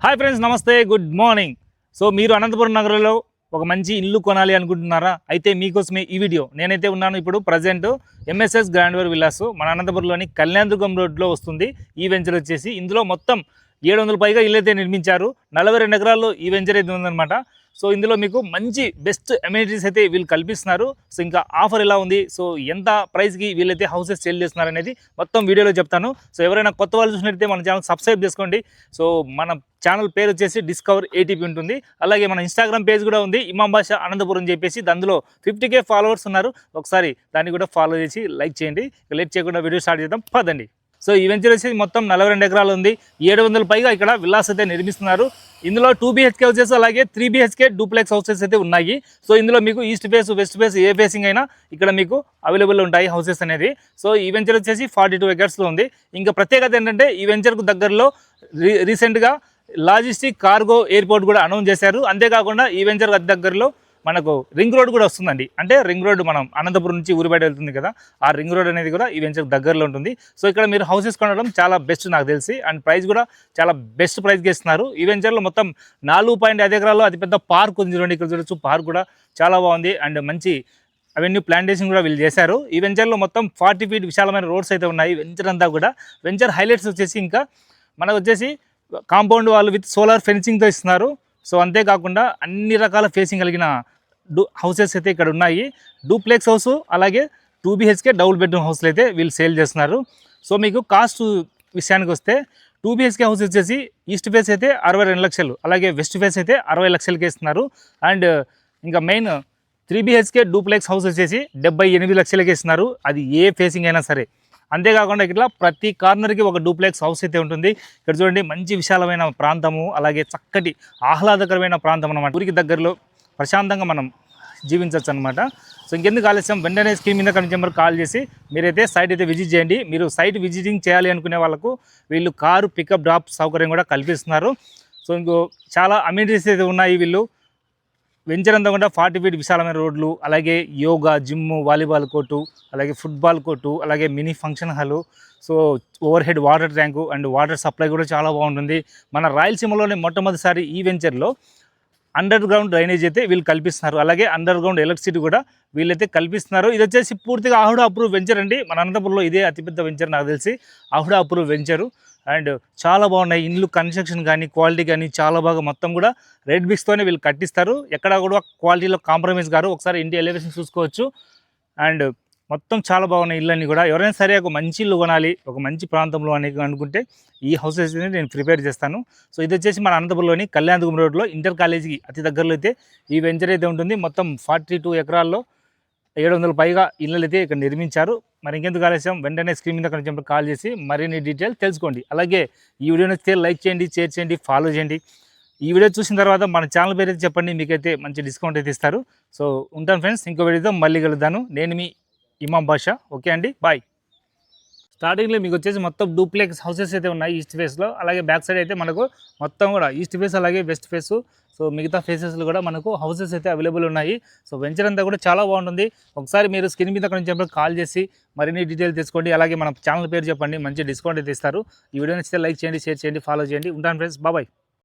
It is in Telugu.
హాయ్ ఫ్రెండ్స్, నమస్తే, గుడ్ మార్నింగ్. సో మీరు అనంతపురం నగరంలో ఒక మంచి ఇల్లు కొనాలి అనుకుంటున్నారా? అయితే మీకోసమే ఈ వీడియో. నేనైతే ఉన్నాను ఇప్పుడు ప్రజెంట్ ఎంఎస్ఎస్ గ్రాండ్వేర్ విల్లాస్ మన అనంతపురంలోని కళ్యాణదుర్గం రోడ్లో వస్తుంది. ఈ వెంచర్ వచ్చేసి ఇందులో మొత్తం 700 పైగా ఇల్లు అయితే నిర్మించారు. 42 ఎకరాల్లో ఈ వెంచర్ అయితే ఉందన్నమాట. సో ఇందులో మీకు మంచి బెస్ట్ అమ్యూనిటీస్ అయితే వీళ్ళు కల్పిస్తున్నారు. సో ఇంకా ఆఫర్ ఎలా ఉంది, సో ఎంత ప్రైస్కి వీళ్ళైతే హౌసెస్ సేల్ చేస్తున్నారు అనేది మొత్తం వీడియోలో చెప్తాను. సో ఎవరైనా కొత్త వాళ్ళు చూసినట్టయితే మన ఛానల్ సబ్స్క్రైబ్ చేసుకోండి. సో మన ఛానల్ పేరు వచ్చేసి డిస్కవర్ ఏటీపీ ఉంటుంది. అలాగే మన ఇన్స్టాగ్రామ్ పేజ్ కూడా ఉంది, ఇమాం బాషా అనంతపురం అని చెప్పేసి. అందులో 50K ఫాలోవర్స్ ఉన్నారు. ఒకసారి దాన్ని కూడా ఫాలో చేసి లైక్ చేయండి. లేట్ చేయకుండా వీడియో స్టార్ట్ చేద్దాం, పదండి. సో ఈ వెంచర్ వచ్చేసి మొత్తం 42 ఎకరాలు ఉంది. 700 పైగా ఇక్కడ విల్లాస్ అయితే నిర్మిస్తున్నారు. ఇందులో 2 BHK హౌసెస్ అలాగే 3 BHK డూప్లెక్స్ హౌసెస్ అయితే ఉన్నాయి. సో ఇందులో మీకు ఈస్ట్ ఫేస్, వెస్ట్ ఫేస్, ఏ ఫేసింగ్ అయినా ఇక్కడ మీకు అవైలబుల్ ఉంటాయి హౌసెస్ అనేది. సో ఈ వెంచర్ వచ్చేసి 42 ఎకర్స్లో ఉంది. ఇంకా ప్రత్యేకత ఏంటంటే ఈ వెంచర్కు దగ్గరలో రీసెంట్గా లాజిస్టిక్ కార్గో ఎయిర్పోర్ట్ కూడా అనౌన్స్ చేశారు. అంతేకాకుండా ఈ వెంచర్ దగ్గరలో మనకు రింగ్ రోడ్ కూడా వస్తుందండి. అంటే రింగ్ రోడ్ మనం అనంతపురం నుంచి ఊరిబయట వెళ్తుంది కదా, ఆ రింగ్ రోడ్ అనేది కూడా ఈ వెంచర్ దగ్గరలో ఉంటుంది. సో ఇక్కడ మీరు హౌసెస్ కొనడం చాలా బెస్ట్ నాకు తెలిసి. అండ్ ప్రైస్ కూడా చాలా బెస్ట్ ప్రైస్కి ఇస్తున్నారు. ఈ వెంచర్లో మొత్తం 4.5 ఎకరాల్లో అతిపెద్ద పార్క్ ఉంది. చూడండి, ఇక్కడ చూడొచ్చు, పార్క్ కూడా చాలా బాగుంది. అండ్ మంచి అవెన్యూ ప్లాంటేషన్ కూడా వీళ్ళు చేశారు. ఈ వెంచర్లో మొత్తం 40 ఫీట్ విశాలమైన రోడ్స్ అయితే ఉన్నాయి వెంచర్ అంతా కూడా. వెంచర్ హైలైట్స్ వచ్చేసి ఇంకా మనకు వచ్చేసి కాంపౌండ్ వాళ్ళు విత్ సోలార్ ఫెన్సింగ్తో ఇస్తున్నారు. సో అంతేకాకుండా అన్ని రకాల ఫేసింగ్ కలిగిన హౌసెస్ అయితే ఇక్కడ ఉన్నాయి. డూప్లెక్స్ హౌస్ అలాగే 2 BHK డబుల్ బెడ్రూమ్ హౌస్లు అయితే వీళ్ళు సేల్ చేస్తున్నారు. సో మీకు కాస్ట్ విషయానికి వస్తే 2 BHK హౌస్ వచ్చేసి ఈస్ట్ ఫేస్ అయితే 62 లక్షలు, అలాగే వెస్ట్ ఫేస్ అయితే 60 లక్షలకి ఇస్తున్నారు. అండ్ ఇంకా మెయిన్ 3 BHK డూప్లెక్స్ హౌస్ వచ్చేసి 78 లక్షలకి ఇస్తున్నారు. అది ఏ ఫేసింగ్ అయినా సరే. అంతేకాకుండా ఇట్లా ప్రతి కార్నర్కి ఒక డూప్లెక్స్ హౌస్ అయితే ఉంటుంది. ఇక్కడ చూడండి, మంచి విశాలమైన ప్రాంతము, అలాగే చక్కటి ఆహ్లాదకరమైన ప్రాంతం అన్నమాట. ఊరికి దగ్గరలో ప్రశాంతంగా మనం జీవించవచ్చు అనమాట. సో ఇంకెందుకు ఆలస్యం, వెంటనే స్క్రీన్ మీద కనిపించే కాల్ చేసి మీరైతే సైట్ అయితే విజిట్ చేయండి. మీరు సైట్ విజిటింగ్ చేయాలి అనుకునే వాళ్ళకు వీళ్ళు కారు పికప్ డ్రాప్ సౌకర్యం కూడా కల్పిస్తున్నారు. సో ఇంకో చాలా అమ్యూనిటీస్ అయితే ఉన్నాయి. వీళ్ళు వెంచర్ అంతా కూడా 40 ఫీట్ విశాలమైన రోడ్లు, అలాగే యోగా, జిమ్, వాలీబాల్ కోర్టు, అలాగే ఫుట్బాల్ కోర్టు, అలాగే mini function hall, so over head water tank and water supply కూడా చాలా బాగుంటుంది. మన రాయలసీమలోనే మొట్టమొదటిసారి ఈ వెంచర్లో అండర్ గ్రౌండ్ డ్రైనేజ్ అయితే వీళ్ళు కల్పిస్తున్నారు. అలాగే అండర్ గ్రౌండ్ ఎలక్ట్రిసిటీ కూడా వీళ్ళైతే కల్పిస్తున్నారు. ఇది వచ్చేసి పూర్తిగా ఆహుడా అప్రూవ్ వెంచర్ అండి. మన అనంతపురంలో ఇదే అతిపెద్ద వెంచర్ నాకు తెలిసి, ఆహుడా అప్రూవ్ వెంచరు. అండ్ చాలా బాగున్నాయి ఇల్లు, కన్స్ట్రక్షన్ కానీ క్వాలిటీ కానీ చాలా బాగా, మొత్తం కూడా రెడ్ బ్రిక్స్తోనే వీళ్ళు కట్టిస్తారు. ఎక్కడ కూడా క్వాలిటీలో కాంప్రమైజ్ గారు. ఒకసారి ఇంటి ఎలివేషన్ చూసుకోవచ్చు. అండ్ మొత్తం చాలా బాగున్నాయి ఇళ్ళన్నీ కూడా. ఎవరైనా సరే ఒక మంచి ఇల్లు కొనాలి ఒక మంచి ప్రాంతంలో అని అనుకుంటే ఈ హౌసెస్ నేను ప్రిపేర్ చేస్తాను. సో ఇది వచ్చేసి మన అనంతపురంలోని కళ్యాణదుర్గం రోడ్లో ఇంటర్ కాలేజీకి అతి దగ్గరలో అయితే ఈ వెంచర్ అయితే ఉంటుంది. మొత్తం 42 ఎకరాల్లో 700 పైగా ఇళ్ళు అయితే ఇక్కడ నిర్మించారు. మరి ఇంకెందుకు ఆలస్యం, వెంటనే స్క్రీన్ మీద కొంచెం కాల్ చేసి మరిన్ని డీటెయిల్ తెలుసుకోండి. అలాగే ఈ వీడియో నచ్చితే లైక్ చేయండి, షేర్ చేయండి, ఫాలో చేయండి. ఈ వీడియో చూసిన తర్వాత మన ఛానల్ పేరు అయితే చెప్పండి, మీకైతే మంచి డిస్కౌంట్ అయితే ఇస్తారు. సో ఉంటాను ఫ్రెండ్స్, ఇంకో వీడియోతో మళ్ళీ కలుద్దాను. నేను మీ ఇమాం బాషా. ఓకే అండి, బాయ్. స్టార్టింగ్లో మీకు వచ్చేసి మొత్తం డూప్లెక్స్ హౌసెస్ అయితే ఉన్నాయి ఈస్ట్ ఫేస్లో. అలాగే బ్యాక్ సైడ్ అయితే మనకు మొత్తం కూడా ఈస్ట్ ఫేస్ అలాగే వెస్ట్ ఫేస్, సో మిగతా ఫేసెస్లో కూడా మనకు హౌసెస్ అయితే అవైలబుల్ ఉన్నాయి. సో వెంచర్ అంతా కూడా చాలా బాగుంటుంది. ఒకసారి మీరు స్క్రీన్ మీద కొంచెం కాల్ చేసి మరిన్ని డీటెయిల్ తెలుసుకోండి. అలాగే మన ఛానల్ పేరు చెప్పండి, మంచి డిస్కౌంట్ అయితే ఇస్తారు. ఈ వీడియో నచ్చితే లైక్ చేయండి, షేర్ చేయండి, ఫాలో చేయండి. ఉంటాను ఫ్రెండ్స్, బాయ్.